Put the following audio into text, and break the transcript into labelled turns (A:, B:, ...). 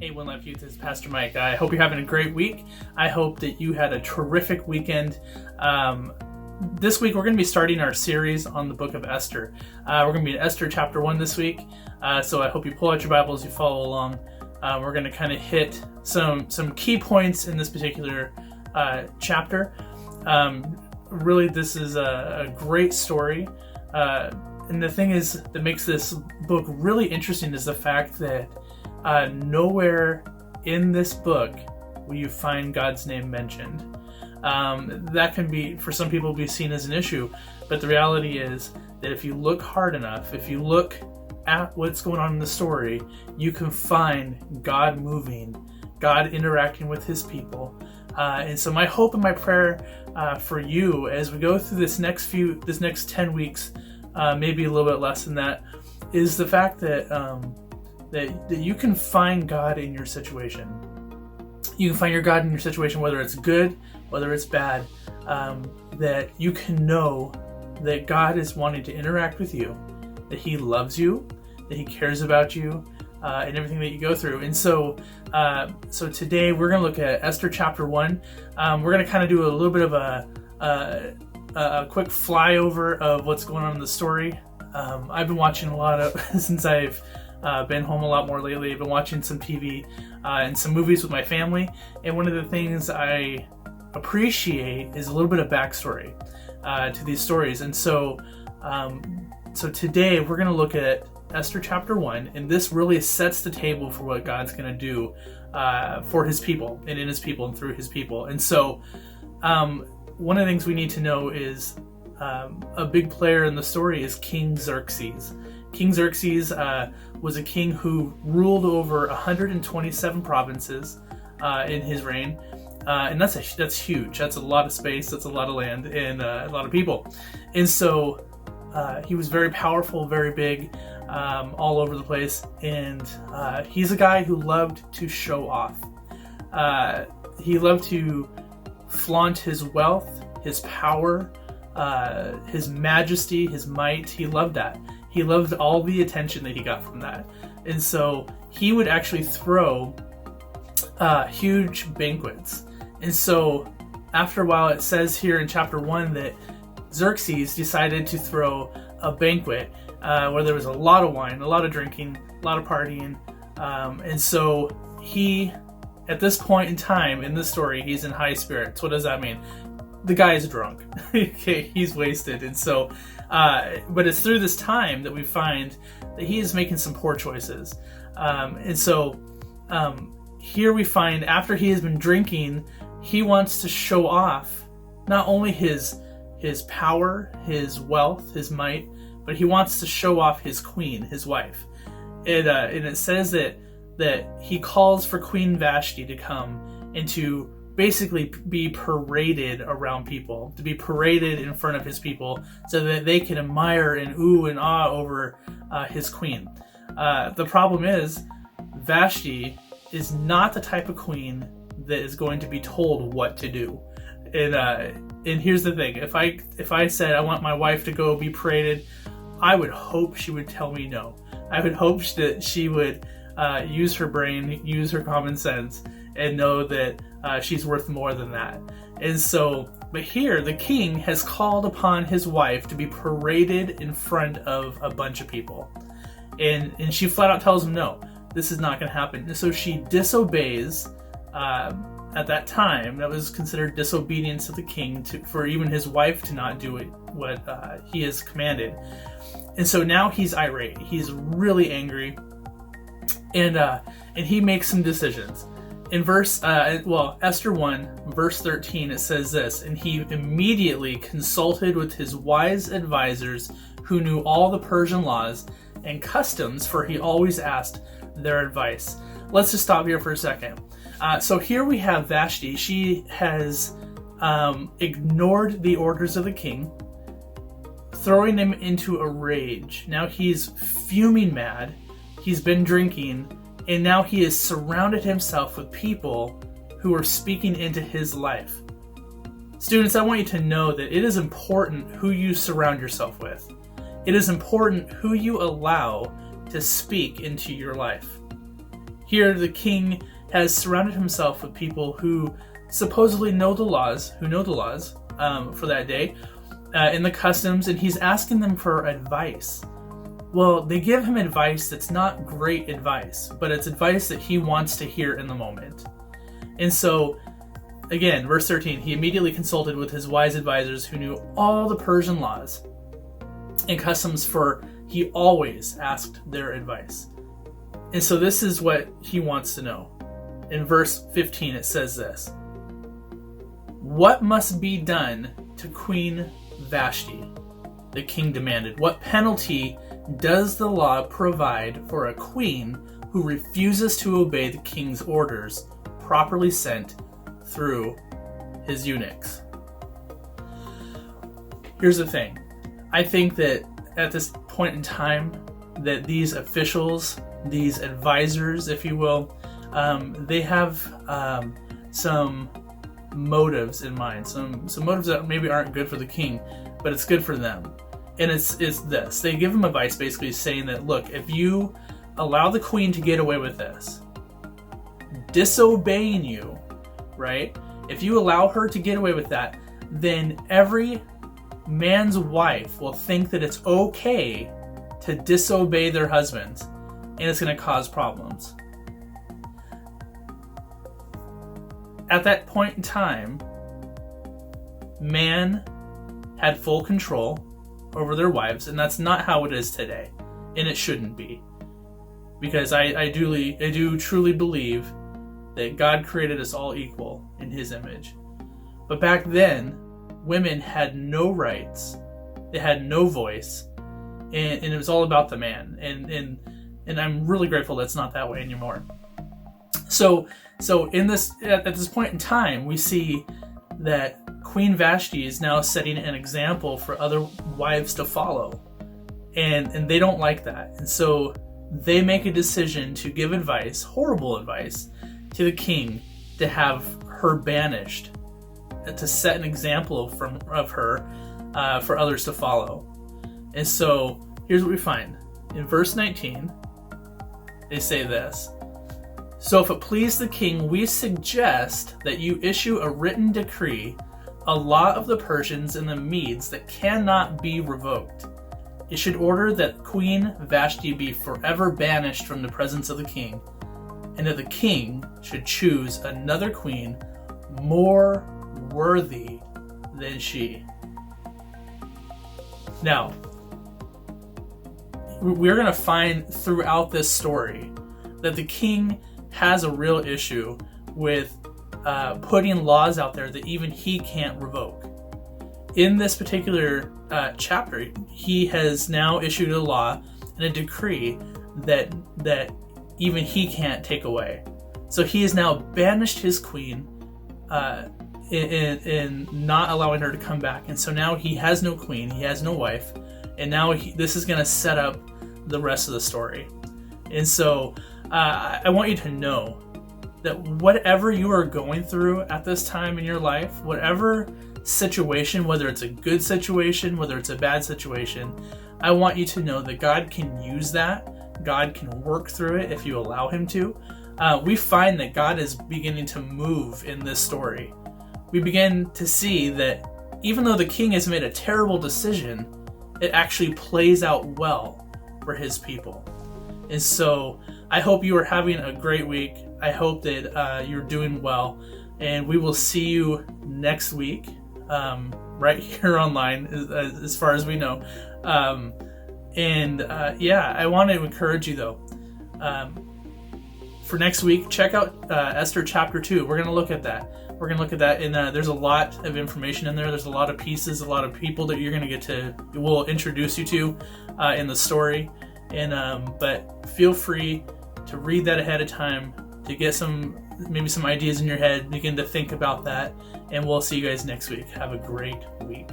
A: Hey, OneLife Youth, this is Pastor Mike. I hope you're having a great week. I hope that you had a terrific weekend. This week, we're going to be starting our series on the book of Esther. We're going to be in Esther chapter 1 this week, so I hope you pull out your Bibles, you follow along. We're going to kind of hit some key points in this particular chapter. Really, this is a great story. And the thing is that makes this book really interesting is the fact that nowhere in this book will you find God's name mentioned. That can be, for some people, be seen as an issue, but the reality is that if you look hard enough, if you look at what's going on in the story, you can find God moving, God interacting with his people. And so my hope and my prayer for you as we go through this next 10 weeks, maybe a little bit less than that, is the fact that that you can find God in your situation. You can find your God in your situation, whether it's good, whether it's bad, that you can know that God is wanting to interact with you, that he loves you, that he cares about you, and everything that you go through. And so today we're going to look at Esther chapter 1. We're going to kind of do a little bit of a quick flyover of what's going on in the story. I've been watching a lot of, since I've been home a lot more lately, I've been watching some TV and some movies with my family, and one of the things I appreciate is a little bit of backstory to these stories. And so today we're going to look at Esther chapter 1, and this really sets the table for what God's going to do for his people, and in his people, and through his people. And so one of the things we need to know is a big player in the story is King Xerxes. King Xerxes was a king who ruled over 127 provinces in his reign, and that's huge. That's a lot of space. That's a lot of land, and a lot of people. And so he was very powerful, very big, all over the place. And he's a guy who loved to show off. He loved to flaunt his wealth, his power, his majesty, his might. He loved that. He loved all the attention that he got from that. And so he would actually throw huge banquets. And so after a while, it says here in chapter 1 that Xerxes decided to throw a banquet where there was a lot of wine, a lot of drinking, a lot of partying. And so he, at this point in time in the story, he's in high spirits. What does that mean? The guy is drunk. Okay, he's wasted. And so, but it's through this time that we find that he is making some poor choices. And so here we find after he has been drinking, he wants to show off not only his power, his wealth, his might, but he wants to show off his queen, his wife. And it says that he calls for Queen Vashti to come and to basically be paraded around people, to be paraded in front of his people so that they can admire and ooh and ah over his queen. The problem is Vashti is not the type of queen that is going to be told what to do. And here's the thing, if I said I want my wife to go be paraded, I would hope she would tell me no. I would hope that she would use her brain, use her common sense, and know that she's worth more than that. And so, but here, the king has called upon his wife to be paraded in front of a bunch of people. And she flat out tells him, no, this is not going to happen. And so she disobeys. At that time, that was considered disobedience to the king, for even his wife to not do what he has commanded. And so now he's irate. He's really angry. And he makes some decisions. In Esther 1, verse 13, it says this, and he immediately consulted with his wise advisors who knew all the Persian laws and customs, for he always asked their advice. Let's just stop here for a second. So here we have Vashti. She has ignored the orders of the king, throwing him into a rage. Now he's fuming mad. He's been drinking. And now he has surrounded himself with people who are speaking into his life. Students, I want you to know that it is important who you surround yourself with. It is important who you allow to speak into your life. Here, the king has surrounded himself with people who supposedly know the laws, for that day, and the customs, and he's asking them for advice. Well, they give him advice that's not great advice, but it's advice that he wants to hear in the moment. And so, again, verse 13, he immediately consulted with his wise advisors who knew all the Persian laws and customs, for he always asked their advice. And so this is what he wants to know. In verse 15, it says this: "What must be done to Queen Vashti?" The king demanded. "What penalty does the law provide for a queen who refuses to obey the king's orders properly sent through his eunuchs?" Here's the thing. I think that at this point in time, that these officials, these advisors, if you will, they have some motives in mind, some motives that maybe aren't good for the king, but it's good for them. And it's this. They give him advice basically saying that, look, if you allow the queen to get away with this, disobeying you, right? If you allow her to get away with that, then every man's wife will think that it's okay to disobey their husbands, and it's going to cause problems. At that point in time, man had full control over their wives, and that's not how it is today, and it shouldn't be, because I do truly believe that God created us all equal in His image. But back then, women had no rights, they had no voice, and it was all about the man. And I'm really grateful that's not that way anymore. So in this, at this point in time, we see that Queen Vashti is now setting an example for other wives to follow, and they don't like that. And so they make a decision to give advice, horrible advice, to the king to have her banished, to set an example of her for others to follow. And so here's what we find. In verse 19, they say this: "So if it please the king, we suggest that you issue a written decree, a law of the Persians and the Medes that cannot be revoked. It should order that Queen Vashti be forever banished from the presence of the king, and that the king should choose another queen more worthy than she." Now, we're going to find throughout this story that the king has a real issue with putting laws out there that even he can't revoke. In this particular chapter, he has now issued a law and a decree that even he can't take away. So he has now banished his queen in not allowing her to come back. And so now he has no queen, he has no wife, and now this is going to set up the rest of the story. And so I want you to know that whatever you are going through at this time in your life, whatever situation, whether it's a good situation, whether it's a bad situation, I want you to know that God can use that. God can work through it if you allow Him to. We find that God is beginning to move in this story. We begin to see that even though the king has made a terrible decision, it actually plays out well for his people. And so I hope you are having a great week. I hope that you're doing well, and we will see you next week, right here online, as far as we know. I want to encourage you though. For next week, check out Esther chapter 2. We're going to look at that. And there's a lot of information in there. There's a lot of pieces, a lot of people that you're going to get to, we'll introduce you to in the story. But feel free to read that ahead of time, to get maybe some ideas in your head, begin to think about that, and we'll see you guys next week. Have a great week.